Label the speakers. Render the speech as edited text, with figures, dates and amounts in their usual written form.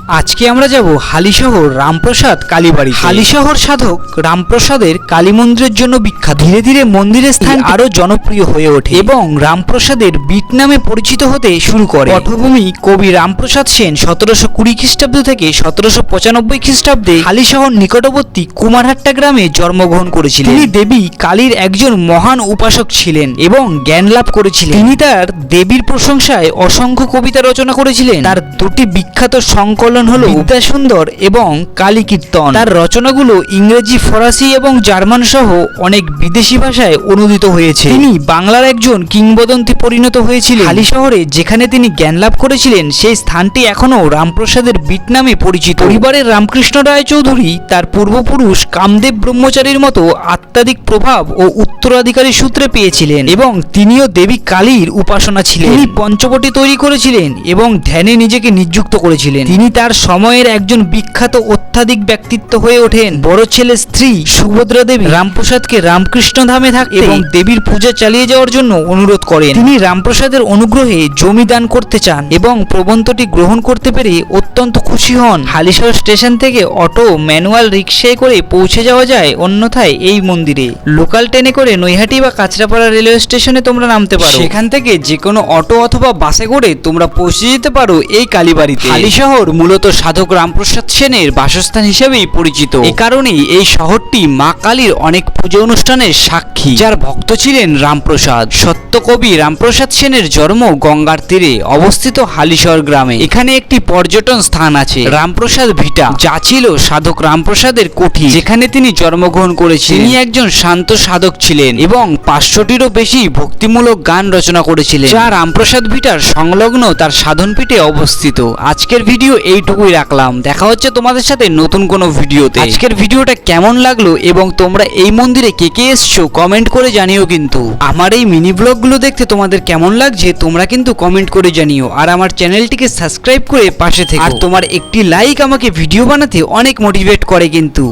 Speaker 1: আজকে আমরা যাব হালিশহর রামপ্রসাদ কালীবাড়ি। হালিশহর সাধক রামপ্রসাদের কালী মন্দিরের জন্য বিখ্যাত। ধীরে ধীরে মন্দিরের স্থান আরো জনপ্রিয় হয়ে ওঠে এবং রামপ্রসাদের বিট নামে পরিচিত হতে শুরু করে। পটভূমি কবি রামপ্রসাদ সেন 1720 খ্রিস্টাব্দ থেকে 1795 খ্রিস্টাব্দে হালিশহর নিকটবর্তী কুমারহাট্টা গ্রামে জন্মগ্রহণ করেছিলেন। তিনি দেবী কালীর একজন মহান উপাসক ছিলেন এবং জ্ঞান লাভ করেছিলেন। তিনি তার দেবীর প্রশংসায় অসংখ্য কবিতা রচনা করেছিলেন। তার দুটি বিখ্যাত সংকলন হলো বিদ্যাসুন্দর এবং কালী কীর্তন। তার রচনাগুলো ইংরেজি, ফরাসি এবং জার্মান সহ অনেক বিদেশি ভাষায় অনুদিত হয়েছে। তিনি বাংলার একজন কিংবদন্তি পরিণত হয়েছিলেন। হালিশহরে যেখানে তিনি জ্ঞান লাভ করেছিলেন সেই স্থানটি এখনো রামপ্রসাদের বিট নামে পরিচিত। পরিবারের রামকৃষ্ণ রায় চৌধুরী তার পূর্বপুরুষ কামদেব ব্রহ্মচারীর মতো আত্মাধিক প্রভাব ও উত্তরাধিকারী সূত্রে পেয়েছিলেন এবং তিনিও দেবী কালীর উপাসনা ছিলেন। তিনি পঞ্চবটী তৈরি করেছিলেন এবং ধ্যানে নিজেকে নিযুক্ত করেছিলেন। তিনি তার সময়ের একজন বিখ্যাত অত্যাধিক ব্যক্তিত্ব হয়ে ওঠেন। বড় ছেলে স্ত্রী সুভদ্রা দেবী রামপ্রসাদকে রামকৃষ্ণ ধামে থাকতে এবং দেবীর পূজা চালিয়ে যাওয়ার জন্য অনুরোধ করেন। তিনি রামপ্রসাদের অনুগ্রহে জমি দান করতে চান এবং প্রবন্ধটি গ্রহণ করতে পেরে অত্যন্ত খুশি হন। হালিশহর স্টেশন থেকে অটো, ম্যানুয়াল রিক্সায় করে পৌঁছে যাওয়া যায়, অন্যথায় এই মন্দিরে লোকাল ট্রেনে করে নৈহাটি বা কাঁচরাপাড়া রেলওয়ে স্টেশনে তোমরা নামতে পারো। সেখান থেকে যে কোনো অটো অথবা বাসে করে তোমরা পৌঁছে যেতে পারো এই কালীবাড়িতে। হালিশহর মূলত সাধক রামপ্রসাদ সেনের বাসস্থান হিসেবেই পরিচিত। এ কারণেই এই শহরটি মা কালীর অনেক পুজো অনুষ্ঠানের সাক্ষী, যার ভক্ত ছিলেন রামপ্রসাদ। সত্যকবি রামপ্রসাদ সেনের জন্ম গঙ্গার তীরে অবস্থিত হালিশহর গ্রামে। এখানে একটি পর্যটন স্থান আছে, রামপ্রসাদ ভিটা, যা ছিল সাধক রামপ্রসাদের কুঠি, যেখানে তিনি জন্মগ্রহণ করেছিলেন। তিনি একজন শান্ত সাধক ছিলেন এবং 500টিরও বেশি ভক্তিমূলক গান রচনা করেছিলেন, যা রামপ্রসাদ ভিটার সংলগ্ন তার সাধনপীঠে অবস্থিত। আজকের ভিডিও এইটুকুই রাখলাম, দেখা হচ্ছে তোমাদের সাথে নতুন কোনো ভিডিওতে। আজকের ভিডিওটা কেমন লাগলো এবং তোমরা এই মন্দিরে কে কে এসছো কমেন্ট করে জানিও। কিন্তু আমার এই মিনি ব্লগগুলো দেখতে তোমাদের কেমন লাগছে তোমরা কিন্তু কমেন্ট করে জানিও। আর আমার চ্যানেলটিকে সাবস্ক্রাইব করে পাশে থেকো। আর তোমার একটি লাইক আমাকে ভিডিও বানাতে অনেক মোটিভেট করে কিন্তু।